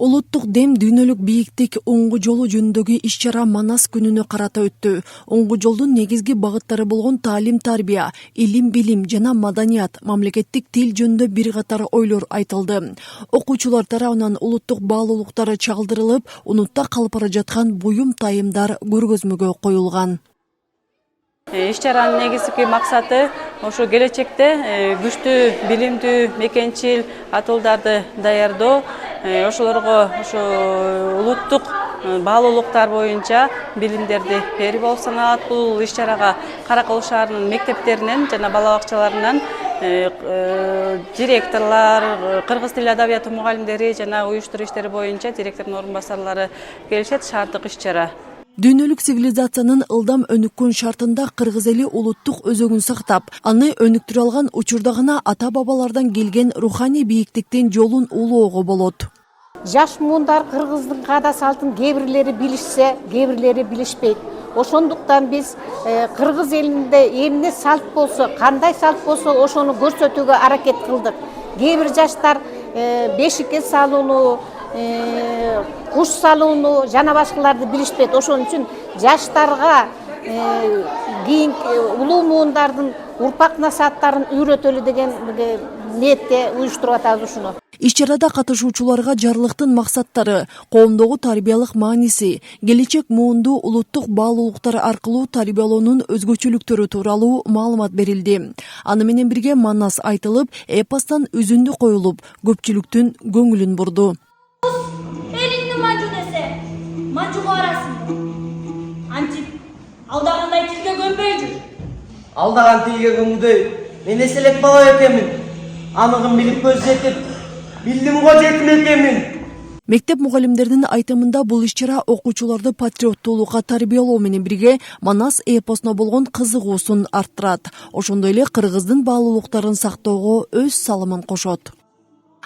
Улуттук дем дүйнөлүк бийиктик оңгу жолу жөнүндөгү иш-чара Манас күнүнө карата өттү. Оңгу жолдун негизги багыттары болгон таалим-тарбия, илим-билим жана маданият, мамлекеттик тил жөнүндө бир катар ойлор айтылды. Окуучулар тарабынан улуттук баалуулуктары чагылдырылып, унутта калып бара жаткан буюм тайымдар көргөзмөгө коюлган. Иш-чаранын негизги максаты ошо келечекте күчтүү, билимдүү, мекенчил атуулдарды даярдоо, ошолорго ошо улуттук баалуулуктар боюнча билимдерди берүү болуп саналат. Бул иш-чарага Каракөл шаарынын мектептеринен жана бала бакчаларынан директорлор, кыргыз тили адабияты мугалимдери жана уюштуруу иштери боюнча директордун орун басарлары келишет. Шаардык иш-чара. Дүйнөлүк цивилизациянын ылдам өнүккөн шартында кыргыз эли улуттук өзөгүн сактап, аны өнүктүрө алган учурда гана ата-бабалардан келген руханий бийиктиктин жолун улоого болот. Жаш муундар кыргыздын каада салтын кээ бирлери билишсе, кээ бирлери билишпейт. Ошондуктан биз кыргыз элинде эмне салт болсо, кандай салт болсо, ошону көрсөтүүгө аракет кылдык. Кээ бир жаштар бешикке салууну, куш салууну жана башкаларды билишпейт. Ошон үчүн жаштарга кийинки улуу муундардын урпак насааттарын үйрөтөлү деген ниетте уюштуруп атабыз ушуну. Иш-чарада катышуучуларга жарлыктын максаттары, коомдогу тарбиялык мааниси, келечек муунду улуттук баалуулуктар аркылуу тарбиялоонун өзгөчөлүктөрү тууралуу маалымат берилди. Аны менен бирге Манас айтылып, эпостон үзүндү коюлуп, көпчүлүктүн көңүлүн бурду. Элиңди манжу десе, манжуга барасың. Антип, алдагандай тилге көнбөй жүр. Алдаган тилге көнгдөй, мен эселек бала экенмин. Аныгын билип көз жетип, билдим го жетим экенмин. Мектеп мугалимдеринин айтымында бул иш-чара окуучуларды патриоттуулукка тарбиялоо менен бирге Манас эпосуна болгон кызыгуусун арттырат. Ошондой эле кыргыздын баалуулуктарын сактоого өз салымын кошот.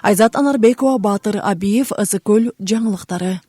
Айзат Анарбекова, Баатыр Абиев, Ысыкөл жаңылыктары.